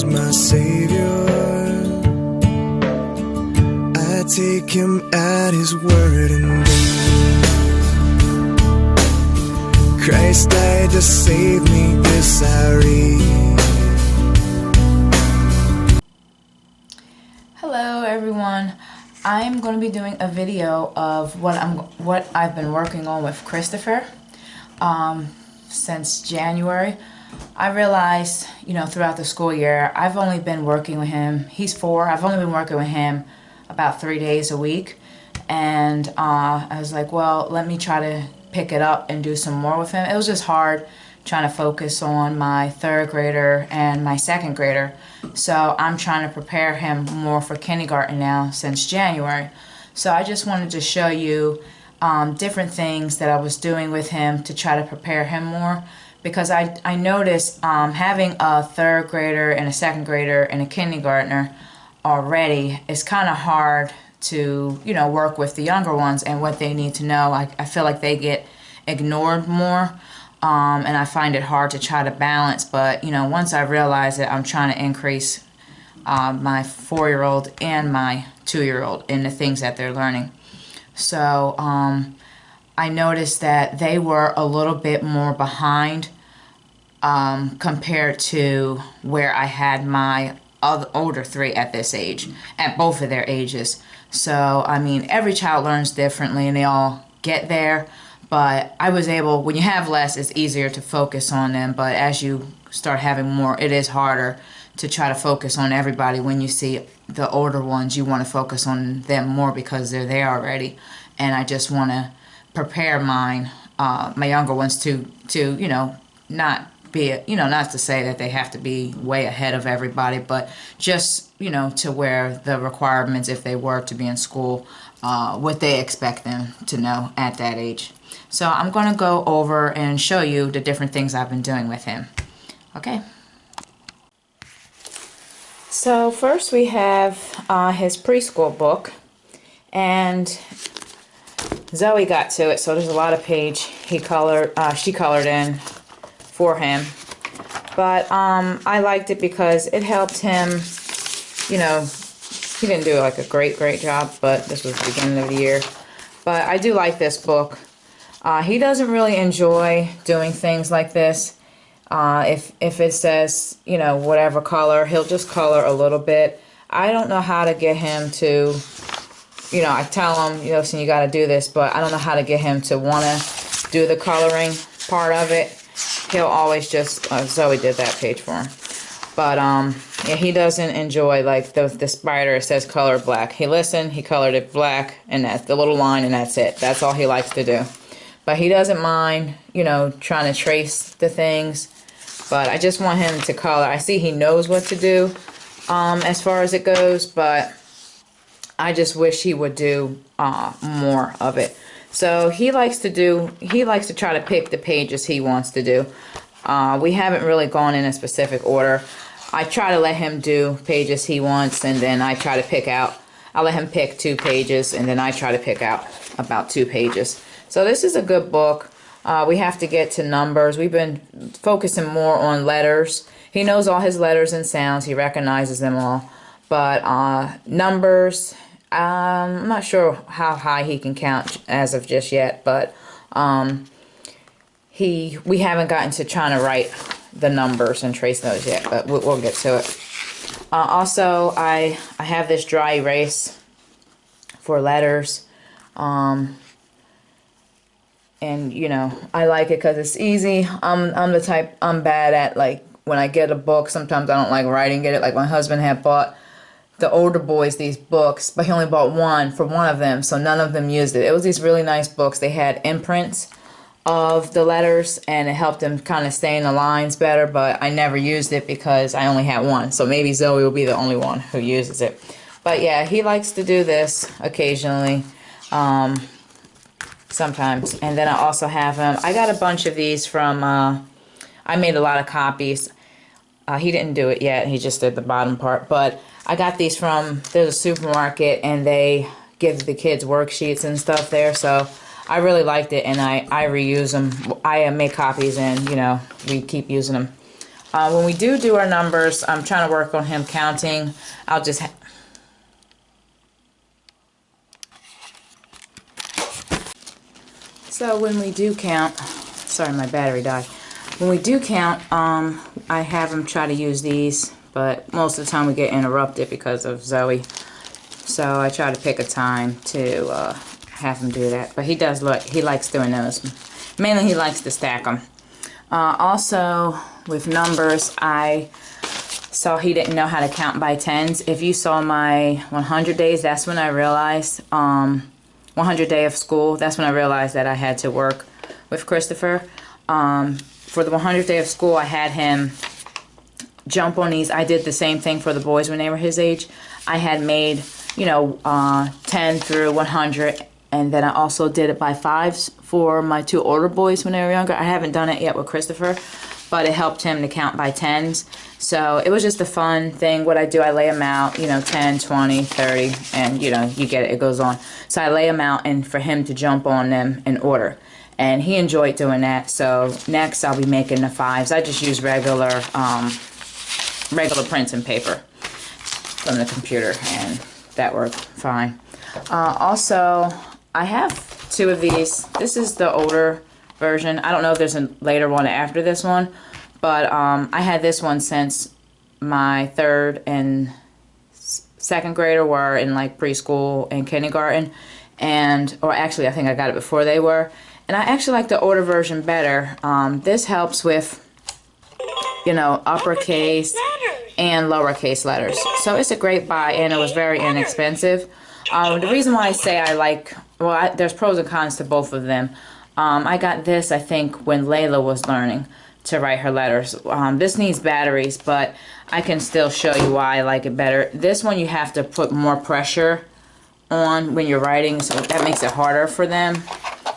is my Savior. I take him at his word and believe Christ died to save me, this I read. Hello everyone. I'm going to be doing a video of what I've been working on with Christopher since January. I realized, throughout the school year, I've only been working with him. He's 4. I've only been working with him about 3 days a week, and I was like, well, let me try to pick it up and do some more with him. It was just hard trying to focus on my 3rd grader and my 2nd grader. So I'm trying to prepare him more for kindergarten now since January. So I just wanted to show you different things that I was doing with him to try to prepare him more, because I noticed having a 3rd grader and a 2nd grader and a kindergartner already, it's kind of hard to work with the younger ones and what they need to know. I feel like they get ignored more. And I find it hard to try to balance, but once I realize that I'm trying to increase my 4-year-old and my 2-year-old in the things that they're learning. So I noticed that they were a little bit more behind compared to where I had my older 3 at this age, at both of their ages. So I mean, every child learns differently and they all get there. But I was able, when you have less, it's easier to focus on them. But as you start having more, it is harder to try to focus on everybody. When you see the older ones, you want to focus on them more because they're there already. And I just want to prepare my younger ones to not be, not to say that they have to be way ahead of everybody, but just, to where the requirements, if they were to be in school, what they expect them to know at that age. So I'm going to go over and show you the different things I've been doing with him. Okay. So first we have his preschool book, and Zoe got to it, so there's a lot of page she colored in for him. But I liked it because it helped him, he didn't do like a great job, but this was the beginning of the year. But I do like this book. He doesn't really enjoy doing things like this. If it says, whatever color, he'll just color a little bit. I don't know how to get him to, I tell him, listen, you got to do this, but I don't know how to get him to want to do the coloring part of it. He'll always just, Zoe did that page for him. But, yeah, he doesn't enjoy, like, the spider, it says color black. He listened, he colored it black, and that's the little line, and that's it. That's all he likes to do. But he doesn't mind, trying to trace the things. But I just want him to color. I see he knows what to do as far as it goes, but I just wish he would do more of it. So he likes to try to pick the pages he wants to do. We haven't really gone in a specific order. I try to let him do pages he wants, and then I try to pick out. I'll let him pick 2 pages, and then I try to pick out about 2 pages. So this is a good book. We have to get to numbers. We've been focusing more on letters. He knows all his letters and sounds. He recognizes them all. But numbers, I'm not sure how high he can count as of just yet, but we haven't gotten to trying to write the numbers and trace those yet, but we'll get to it. Also, I have this dry erase for letters. And I like it because it's easy. I'm the type, I'm bad at, like, when I get a book, sometimes I don't like writing it. Like my husband had bought the older boys these books, but he only bought one for one of them, so none of them used it. It was these really nice books. They had imprints of the letters, and it helped him kind of stay in the lines better, but I never used it because I only had one. So maybe Zoe will be the only one who uses it. But yeah, he likes to do this occasionally. Sometimes. And then I also have him, I got a bunch of these from, I made a lot of copies. He didn't do it yet, he just did the bottom part, but I got these from, there's a supermarket, and they give the kids worksheets and stuff there, so I really liked it, and I reuse them. I make copies, and we keep using them. When we do our numbers, I'm trying to work on him counting. I'll just so when we do count, sorry, my battery died. When we do count, I have him try to use these, but most of the time we get interrupted because of Zoe. So I try to pick a time to have him do that. But he does look, he likes doing those. Mainly he likes to stack them. Also, with numbers, I saw he didn't know how to count by tens. If you saw my 100 days, that's when I realized, 100 day of school, that's when I realized that I had to work with Christopher. For the 100th day of school, I had him jump on these. I did the same thing for the boys when they were his age. I had made, you know, 10 through 100, and then I also did it by fives for my two older boys when they were younger. I haven't done it yet with Christopher, but it helped him to count by tens. So it was just a fun thing. What I do, I lay them out, you know, 10, 20, 30, and, you know, you get it, it goes on. So I lay them out, and for him to jump on them in order. And he enjoyed doing that. So next I'll be making the fives. I just use regular printing paper from the computer, and that worked fine. Also, I have two of these. This is the older version. I don't know if there's a later one after this one, but I had this one since my third and second grader were in like preschool and kindergarten, and or actually I think I got it before they were. And I actually like the older version better. This helps with, you know, uppercase and lowercase letters. So it's a great buy, and it was very inexpensive. The reason why I say I like, well, there's pros and cons to both of them. I got this, I think, when Layla was learning to write her letters. This needs batteries, but I can still show you why I like it better. This one you have to put more pressure on when you're writing, so that makes it harder for them.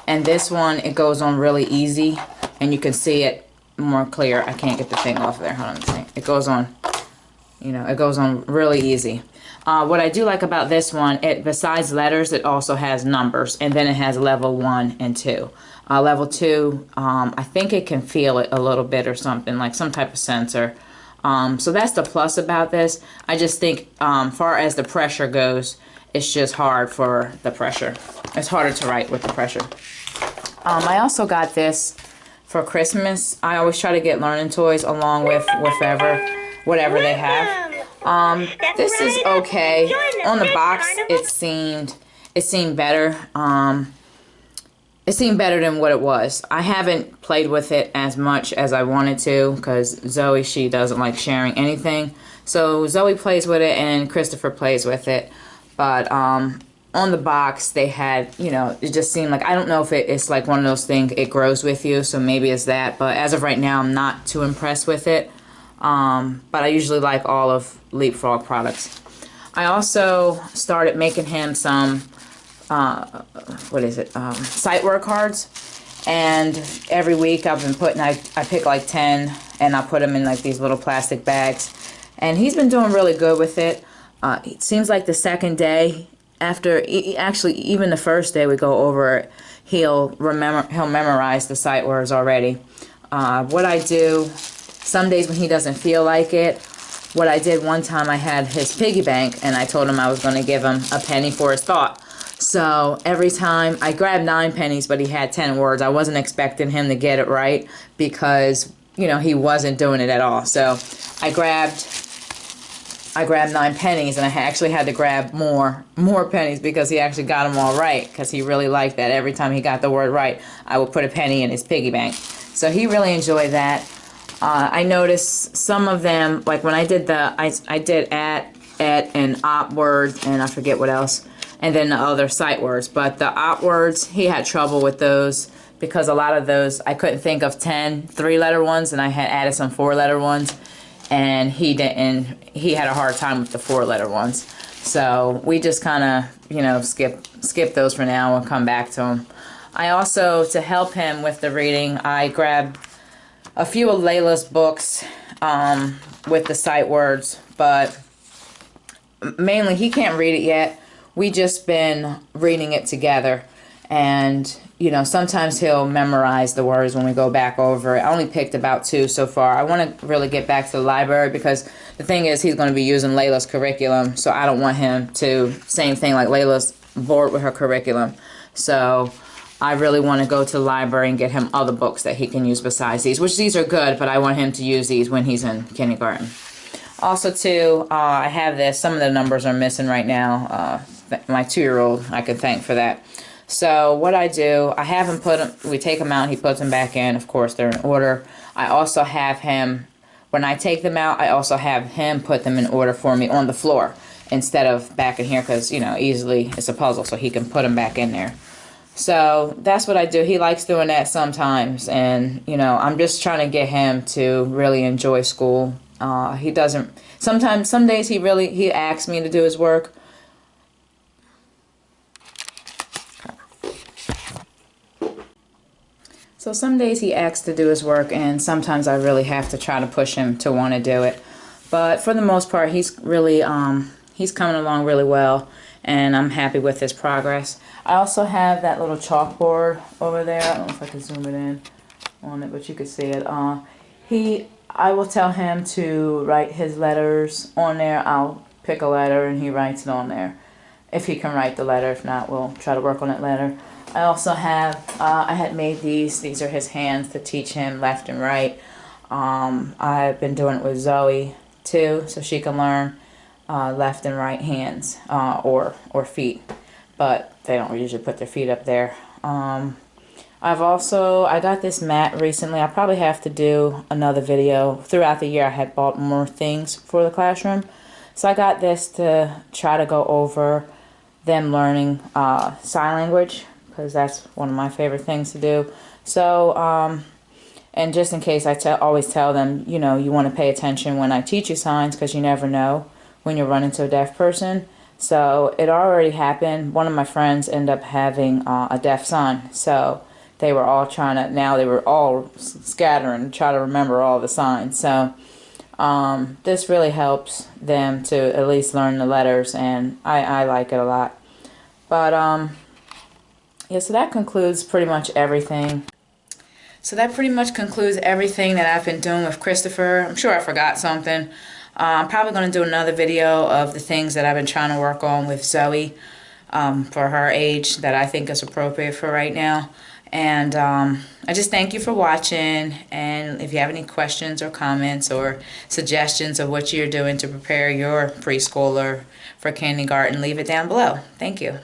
And this one, it goes on really easy, and you can see it more clear. I can't get the thing off there. Hold on a second. It goes on, you know, it goes on really easy. What I do like about this one, it besides letters, it also has numbers, and then it has level 1 and 2. Level 2, I think it can feel it a little bit or something, like some type of sensor. So that's the plus about this. I just think, far as the pressure goes, it's just hard for the pressure. It's harder to write with the pressure. I also got this for Christmas. I always try to get learning toys along with whatever they have. This is okay. On the box, it seemed better. It seemed better than what it was. I haven't played with it as much as I wanted to, because Zoe, she doesn't like sharing anything. So Zoe plays with it and Christopher plays with it. But on the box, they had, you know, it just seemed like, I don't know if it's like one of those things, it grows with you, so maybe it's that. But as of right now, I'm not too impressed with it. But I usually like all of Leapfrog products. I also started making him some, sight word cards. And every week I've been putting, I pick like 10, and I put them in like these little plastic bags. And he's been doing really good with it. It seems like the second day, after, actually even the first day we go over it, he'll memorize the sight words already. What I do, some days when he doesn't feel like it, what I did one time, I had his piggy bank, and I told him I was going to give him a penny for his thought. So every time, I grabbed 9 pennies, but he had 10 words. I wasn't expecting him to get it right because, you know, he wasn't doing it at all. So I grabbed 9 pennies, and I actually had to grab more pennies because he actually got them all right, because he really liked that. Every time he got the word right, I would put a penny in his piggy bank. So he really enjoyed that. I noticed some of them, like when I did I did at, and op words, and I forget what else, and then the other sight words. But the op words, he had trouble with those because a lot of those, I couldn't think of 10 3-letter ones, and I had added some 4-letter ones. And he had a hard time with the 4-letter ones. So we just kind of, you know, skip those for now and come back to them. I also, to help him with the reading, I grabbed a few of Layla's books with the sight words, but mainly he can't read it yet. We just been reading it together, and you know, sometimes he'll memorize the words when we go back over it. I only picked about 2 so far. I want to really get back to the library because the thing is he's going to be using Layla's curriculum, so I don't want him to, same thing like Layla's bored with her curriculum. So I really want to go to the library and get him other books that he can use besides these, which these are good, but I want him to use these when he's in kindergarten. Also, too, I have this. Some of the numbers are missing right now. My 2-year-old, I could thank for that. So what I do, I have him put them, we take them out, he puts them back in. Of course, they're in order. I also have him, when I take them out, I also have him put them in order for me on the floor instead of back in here because, you know, easily it's a puzzle, so he can put them back in there. So that's what I do. He likes doing that sometimes, and, you know, I'm just trying to get him to really enjoy school. He doesn't, sometimes, some days he asks me to do his work. So some days he asks to do his work, and sometimes I really have to try to push him to want to do it. But for the most part, he's really, he's coming along really well, and I'm happy with his progress. I also have that little chalkboard over there. I don't know if I can zoom it in on it, but you can see it. I will tell him to write his letters on there. I'll pick a letter, and he writes it on there. If he can write the letter. If not, we'll try to work on that letter. I also have, I had made these. These are his hands to teach him left and right. I've been doing it with Zoe too, so she can learn left and right hands or feet. But they don't usually put their feet up there. I got this mat recently. I probably have to do another video. Throughout the year I had bought more things for the classroom. So I got this to try to go over them learning sign language, because that's one of my favorite things to do. So, and just in case, I always tell them, you know, you want to pay attention when I teach you signs, because you never know when you run into a deaf person. So it already happened. One of my friends ended up having a deaf son. So they were all trying to, now they were all scattering to try to remember all the signs. So this really helps them to at least learn the letters, and I like it a lot. But yeah, so that concludes pretty much everything. So that pretty much concludes everything that I've been doing with Christopher. I'm sure I forgot something. I'm probably going to do another video of the things that I've been trying to work on with Zoe for her age that I think is appropriate for right now. And I just thank you for watching. And if you have any questions or comments or suggestions of what you're doing to prepare your preschooler for kindergarten, leave it down below. Thank you.